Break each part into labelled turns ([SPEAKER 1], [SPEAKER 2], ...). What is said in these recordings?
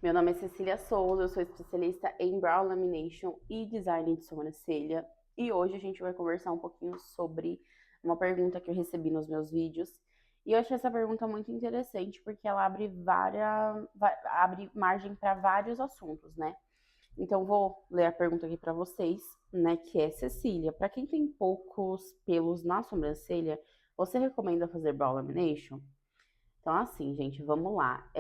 [SPEAKER 1] Meu nome é Cecília Souza, eu sou especialista em Brow Lamination e Design de sobrancelha. E hoje a gente vai conversar um pouquinho sobre uma pergunta que eu recebi nos meus vídeos. E eu achei essa pergunta muito interessante porque ela abre margem para vários assuntos, né? Então vou ler a pergunta aqui para vocês, né? Que é: Cecília, para quem tem poucos pelos na sobrancelha, você recomenda fazer Brow Lamination? Então, assim, gente, vamos lá.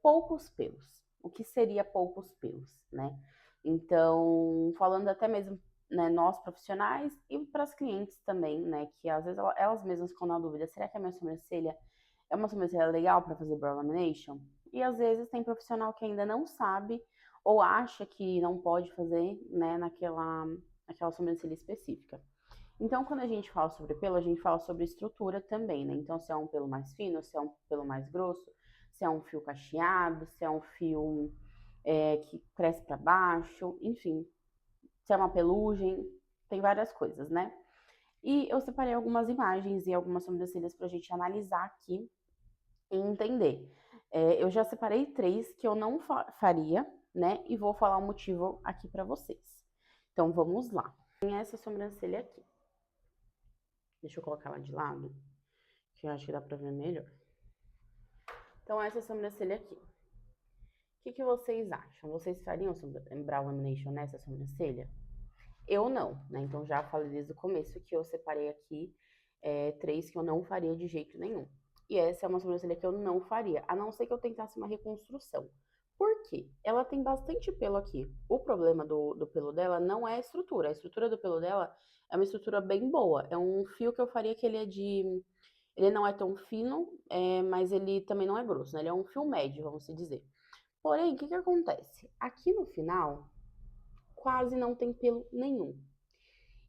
[SPEAKER 1] Poucos pelos. O que seria poucos pelos, né? Então, falando até mesmo, né, nós profissionais e para as clientes também, né? Que às vezes elas mesmas ficam na dúvida: será que a minha sobrancelha é uma sobrancelha legal para fazer brow lamination? E às vezes tem profissional que ainda não sabe ou acha que não pode fazer, né, naquela sobrancelha específica. Então, quando a gente fala sobre pelo, a gente fala sobre estrutura também, né? Então, se é um pelo mais fino, se é um pelo mais grosso, se é um fio cacheado, se é um fio que cresce para baixo, enfim, se é uma pelugem, tem várias coisas, né? E eu separei algumas imagens e algumas sobrancelhas para a gente analisar aqui e entender. Eu já separei 3 que eu não faria, né? E vou falar o motivo aqui para vocês. Então, vamos lá. Tem essa sobrancelha aqui. Deixa eu colocar ela de lado, que eu acho que dá pra ver melhor. Então, essa sobrancelha aqui. O que vocês acham? Vocês fariam brow lamination nessa sobrancelha? Eu não, né? Então, já falei desde o começo que eu separei aqui 3 que eu não faria de jeito nenhum. E essa é uma sobrancelha que eu não faria, a não ser que eu tentasse uma reconstrução. Por quê? Ela tem bastante pelo aqui. O problema do pelo dela não é a estrutura. A estrutura do pelo dela é uma estrutura bem boa. É um fio que eu faria que ele é de... Ele não é tão fino, mas ele também não é grosso, né? Ele é um fio médio, vamos dizer. Porém, o que acontece? Aqui no final, quase não tem pelo nenhum.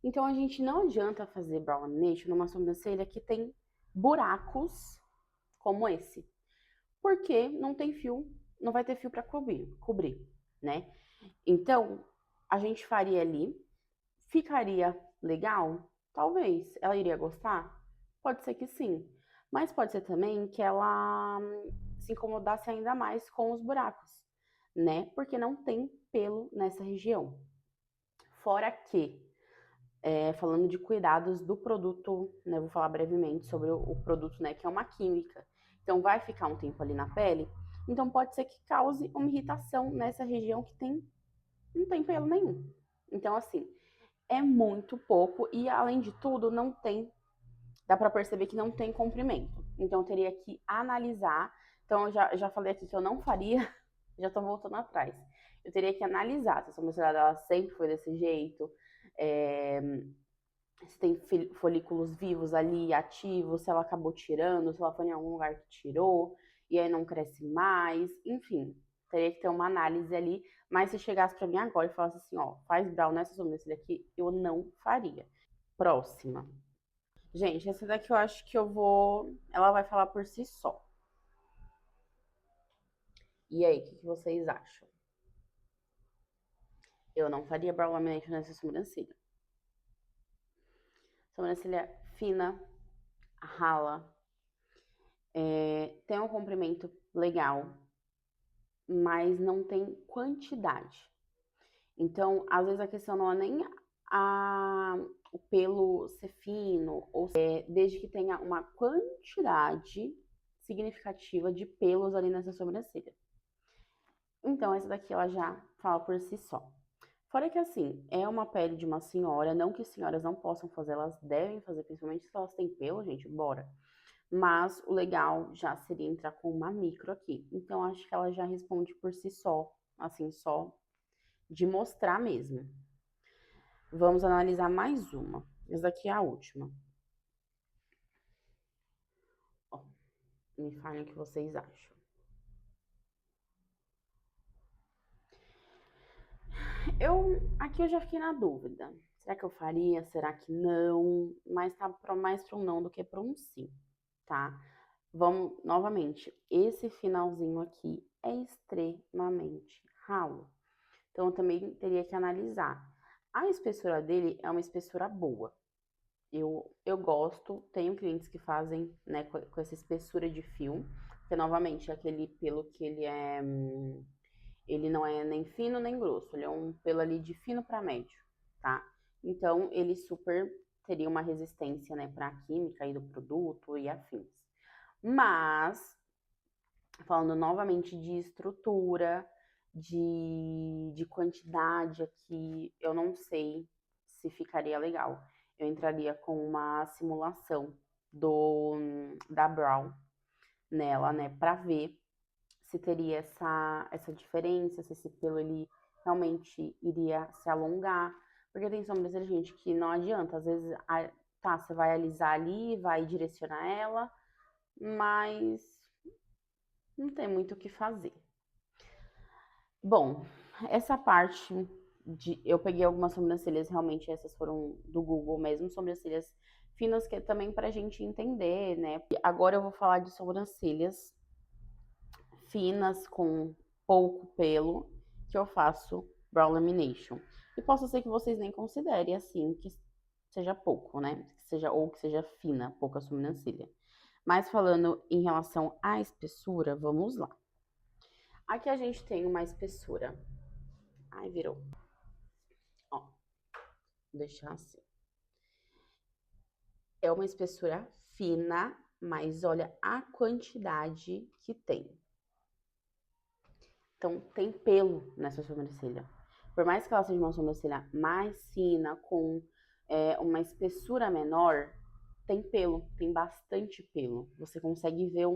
[SPEAKER 1] Então, a gente não adianta fazer brow lamination numa sobrancelha que tem buracos como esse. Porque não tem fio, não vai ter fio para cobrir, né? Então, a gente faria ali, ficaria legal? Talvez. Ela iria gostar? Pode ser que sim. Mas pode ser também que ela se incomodasse ainda mais com os buracos, né? Porque não tem pelo nessa região. Fora que, falando de cuidados do produto, né? Vou falar brevemente sobre o produto, né? Que é uma química. Então, vai ficar um tempo ali na pele. Então, pode ser que cause uma irritação nessa região que não tem pelo nenhum. Então, assim, é muito pouco e, além de tudo, não tem... Dá para perceber que não tem comprimento. Então, eu teria que analisar. Então, eu já falei aqui que eu não faria, já tô voltando atrás. Eu teria que analisar se a sobrancelha dela sempre foi desse jeito, se tem folículos vivos ali, ativos, se ela acabou tirando, se ela foi em algum lugar que tirou, e aí não cresce mais, enfim. Teria que ter uma análise ali, mas se chegasse para mim agora e falasse assim, ó, faz brow nessa sobrancelha aqui, eu não faria. Próxima. Gente, essa daqui eu acho que eu vou... Ela vai falar por si só. E aí, o que vocês acham? Eu não faria brow lamination nessa sobrancelha. Sobrancelha fina, rala, tem um comprimento legal, mas não tem quantidade. Então, às vezes a questão não é nem o pelo ser fino, ou desde que tenha uma quantidade significativa de pelos ali nessa sobrancelha. Então, essa daqui ela já fala por si só. Fora que, assim, é uma pele de uma senhora, não que senhoras não possam fazer, elas devem fazer, principalmente se elas têm pelo, gente, bora. Mas o legal já seria entrar com uma micro aqui. Então, acho que ela já responde por si só, assim, só de mostrar mesmo. Vamos analisar mais uma. Essa daqui é a última. Ó, me falem o que vocês acham. Aqui eu já fiquei na dúvida. Será que eu faria? Será que não? Mas tá mais para um não do que para um sim, tá? Vamos, novamente, esse finalzinho aqui é extremamente ralo. Então, eu também teria que analisar. A espessura dele é uma espessura boa. Eu gosto, tenho clientes que fazem, né, com essa espessura de fio, porque, novamente, é aquele pelo que ele é ele não é nem fino nem grosso, ele é um pelo ali de fino para médio, tá? Então, ele super teria uma resistência, né, para a química aí do produto e afins. Mas, falando novamente de estrutura, de quantidade aqui, eu não sei se ficaria legal. Eu entraria com uma simulação da Brown nela, né, para ver se teria essa diferença, se esse pelo ele realmente iria se alongar, porque tem sobrancelha, gente, que não adianta, às vezes, tá, você vai alisar ali, vai direcionar ela, mas não tem muito o que fazer. Bom, essa parte eu peguei algumas sobrancelhas, realmente essas foram do Google mesmo, sobrancelhas finas, que é também pra gente entender, né? Agora eu vou falar de sobrancelhas finas com pouco pelo, que eu faço brow lamination. E posso ser que vocês nem considerem assim, que seja pouco, né? Que seja fina, pouca sobrancelha. Mas falando em relação à espessura, vamos lá. Aqui a gente tem uma espessura. Ai, virou. Ó, vou deixar assim. É uma espessura fina, mas olha a quantidade que tem. Então, tem pelo nessa sobrancelha. Por mais que ela seja uma sobrancelha mais fina, com uma espessura menor, tem pelo, tem bastante pelo. Você consegue ver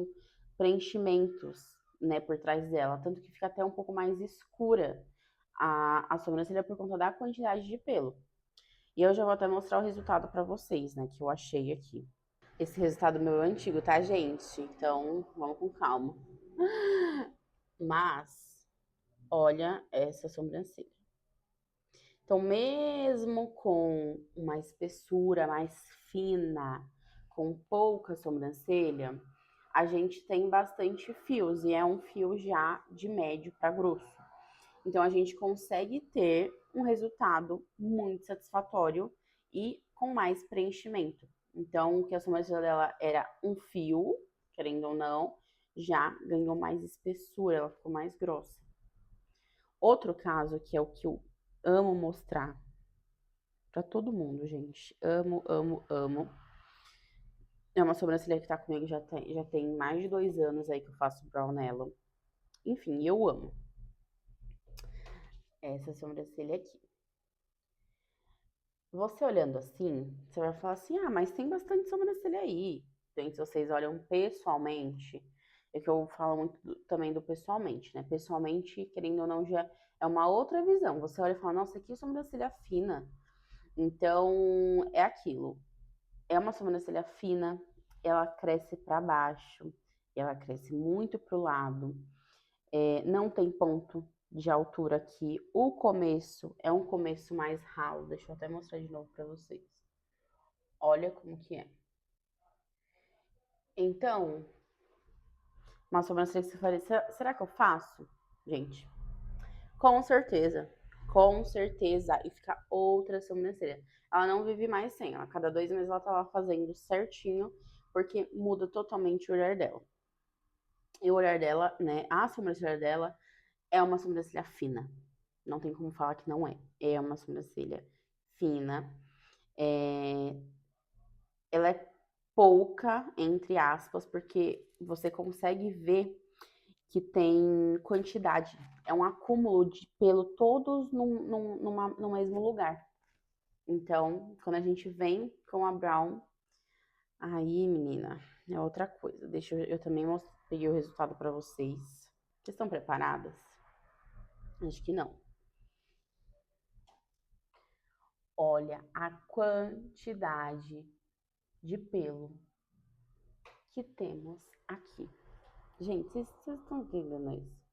[SPEAKER 1] preenchimentos, né, por trás dela. Tanto que fica até um pouco mais escura a sobrancelha por conta da quantidade de pelo. E eu já vou até mostrar o resultado pra vocês, né, que eu achei aqui. Esse resultado meu é antigo, tá, gente? Então, vamos com calma. Mas, olha essa sobrancelha. Então, mesmo com uma espessura mais fina, com pouca sobrancelha, a gente tem bastante fios, e é um fio já de médio para grosso. Então, a gente consegue ter um resultado muito satisfatório e com mais preenchimento. Então, que a sobrancelha dela era um fio, querendo ou não, já ganhou mais espessura, ela ficou mais grossa. Outro caso, que é o que eu amo mostrar pra todo mundo, gente. Amo, amo, amo. É uma sobrancelha que tá comigo já tem mais de 2 anos aí que eu faço brow nela. Enfim, eu amo. Essa sobrancelha aqui. Você olhando assim, você vai falar assim, ah, mas tem bastante sobrancelha aí. Gente, se vocês olham pessoalmente, é que eu falo muito também do pessoalmente, né? Pessoalmente, querendo ou não, já é uma outra visão. Você olha e fala, nossa, que sobrancelha fina. Então, é aquilo. É uma sobrancelha fina, ela cresce para baixo, ela cresce muito pro lado, não tem ponto de altura aqui. O começo é um começo mais ralo, deixa eu até mostrar de novo para vocês. Olha como que é. Então, uma sobrancelha que você faria, será que eu faço? Gente, com certeza. Com certeza. E fica outra sobrancelha. Ela não vive mais sem. Ela, cada 2 meses ela tá lá fazendo certinho, porque muda totalmente o olhar dela. E o olhar dela, né? A sobrancelha dela é uma sobrancelha fina. Não tem como falar que não é. É uma sobrancelha fina. Ela é pouca, entre aspas, porque você consegue ver que tem quantidade. É um acúmulo de pelo todos no mesmo lugar. Então, quando a gente vem com a Brown, aí, menina, é outra coisa. Deixa eu também peguei o resultado para vocês. Vocês estão preparadas? Acho que não. Olha a quantidade de pelo que temos aqui. Gente, vocês estão entendendo isso?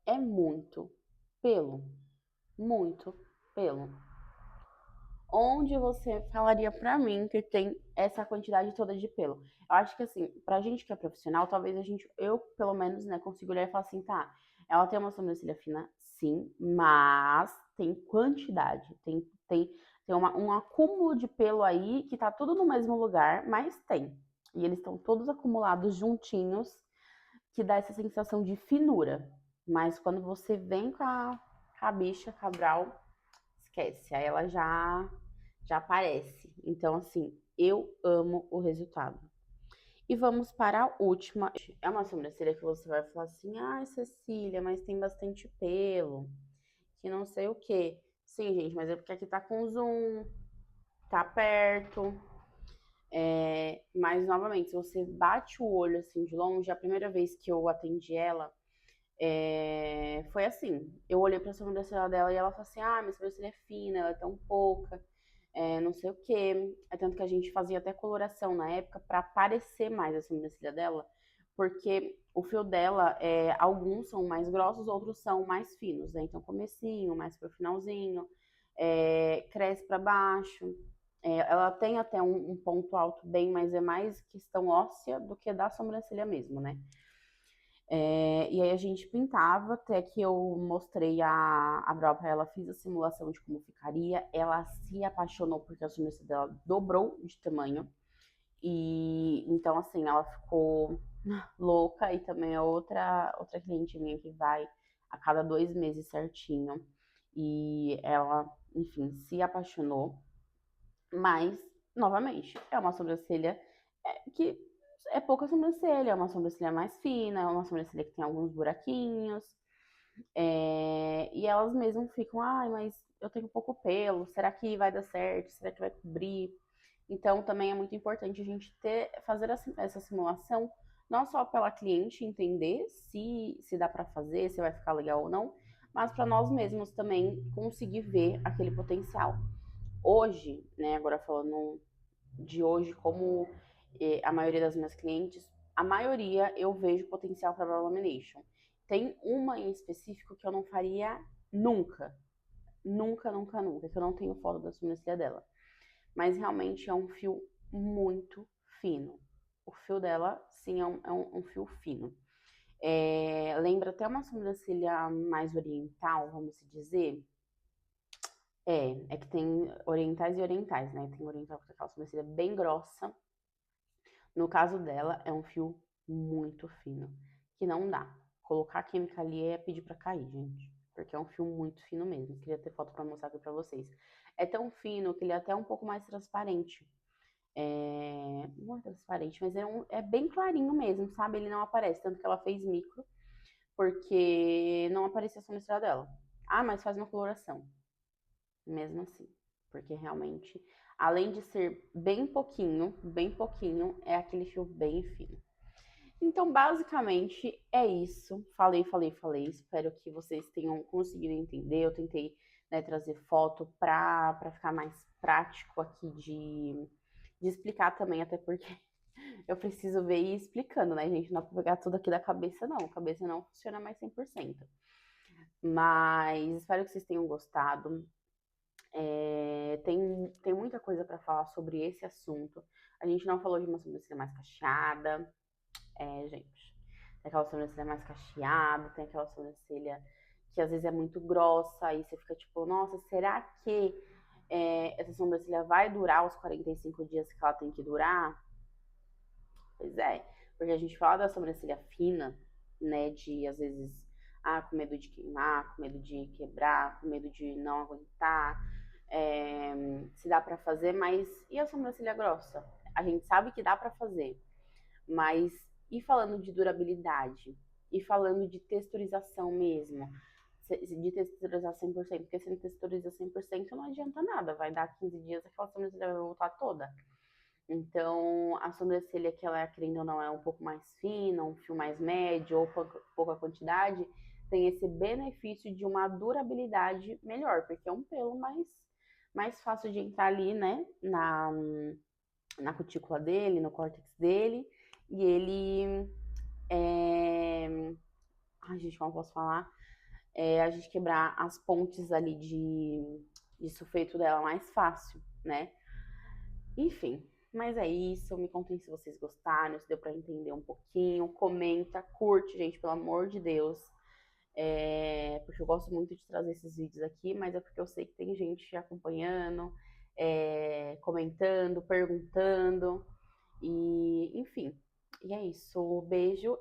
[SPEAKER 1] É muito pelo. Muito pelo. Onde você falaria pra mim que tem essa quantidade toda de pelo? Eu acho que assim, pra gente que é profissional, talvez eu pelo menos, né, consigo olhar e falar assim, tá, ela tem uma sobrancelha fina, sim, mas tem quantidade, tem um acúmulo de pelo aí que tá tudo no mesmo lugar, mas tem. E eles estão todos acumulados juntinhos, que dá essa sensação de finura. Mas quando você vem com a bicha Cabral, esquece, aí ela já aparece. Então, assim, eu amo o resultado. E vamos para a última. É uma sobrancelha que você vai falar assim, ai, Cecília, mas tem bastante pelo, que não sei o quê. Sim, gente, mas é porque aqui tá com zoom, tá perto. Mas, novamente, se você bate o olho assim de longe, a primeira vez que eu atendi ela, foi assim. Eu olhei pra sobrancelha dela e ela falou assim, ah, minha sobrancelha é fina, ela é tão pouca, não sei o quê. É tanto que a gente fazia até coloração na época pra parecer mais a sobrancelha dela, porque o fio dela, alguns são mais grossos, outros são mais finos, né? Então, comecinho, mais pro finalzinho, cresce pra baixo. Ela tem até um ponto alto bem, mas é mais questão óssea do que da sobrancelha mesmo, né? E aí a gente pintava, até que eu mostrei a brow pra ela, fiz a simulação de como ficaria. Ela se apaixonou porque a sobrancelha dela dobrou de tamanho. E então, assim, ela ficou louca. E também é outra cliente minha que vai a cada 2 meses certinho. E ela, enfim, se apaixonou. Mas, novamente, é uma sobrancelha que é pouca sobrancelha, é uma sobrancelha mais fina, é uma sobrancelha que tem alguns buraquinhos. E elas mesmas ficam, ai, mas eu tenho pouco pelo, será que vai dar certo? Será que vai cobrir? Então, também é muito importante a gente fazer essa simulação, não só pela cliente entender se dá para fazer, se vai ficar legal ou não, mas para nós mesmos também conseguir ver aquele potencial. Hoje, né, agora falando de hoje, como a maioria das minhas clientes, a maioria eu vejo potencial para brow lamination. Tem uma em específico que eu não faria nunca, nunca, nunca, nunca, que eu não tenho foto da sobrancelha dela. Mas realmente é um fio muito fino. O fio dela, sim, é um fio fino. Lembra até uma sobrancelha mais oriental, vamos dizer. É que tem orientais e orientais, né? Tem oriental com aquela sobrancelha bem grossa. No caso dela, é um fio muito fino, que não dá. Colocar a química ali é pedir pra cair, gente. Porque é um fio muito fino mesmo. Queria ter foto pra mostrar aqui pra vocês. É tão fino que ele é até um pouco mais transparente. Não é transparente, mas é bem clarinho mesmo, sabe? Ele não aparece. Tanto que ela fez micro, porque não aparecia a sobrancelha dela. Ah, mas faz uma coloração mesmo assim, porque realmente, além de ser bem pouquinho, é aquele fio bem fino. Então, basicamente, é isso. Falei, falei, falei. Espero que vocês tenham conseguido entender. Eu tentei, né, trazer foto para ficar mais prático aqui de explicar também, até porque eu preciso ver e ir explicando, né, gente? Não dá pra pegar tudo aqui da cabeça, não. A cabeça não funciona mais 100%. Mas espero que vocês tenham gostado. Tem muita coisa para falar sobre esse assunto. A gente não falou de uma sobrancelha mais cacheada, gente. Tem aquela sobrancelha mais cacheada, tem aquela sobrancelha que às vezes é muito grossa, e você fica tipo, nossa, será que essa sobrancelha vai durar os 45 dias que ela tem que durar? Pois é, porque a gente fala da sobrancelha fina, né, de às vezes, com medo de queimar, com medo de quebrar, com medo de não aguentar, se dá pra fazer, mas e a sobrancelha grossa? A gente sabe que dá pra fazer, mas e falando de durabilidade? E falando de texturização mesmo? De texturizar 100%, porque se não texturiza 100% não adianta nada, vai dar 15 dias, aquela sobrancelha vai voltar toda. Então, a sobrancelha que ela, querendo ou não, é um pouco mais fina, um fio mais médio ou pouca quantidade, tem esse benefício de uma durabilidade melhor, porque é um pelo mais fácil de entrar ali, né, na cutícula dele, no córtex dele, e ele ai, gente, como eu posso falar? A gente quebrar as pontes ali de sulfeto dela mais fácil, né? Enfim, mas é isso. Me contem se vocês gostaram, se deu pra entender um pouquinho. Comenta, curte, gente, pelo amor de Deus. Porque eu gosto muito de trazer esses vídeos aqui, mas é porque eu sei que tem gente acompanhando, comentando, perguntando. E, enfim, e é isso. Beijo.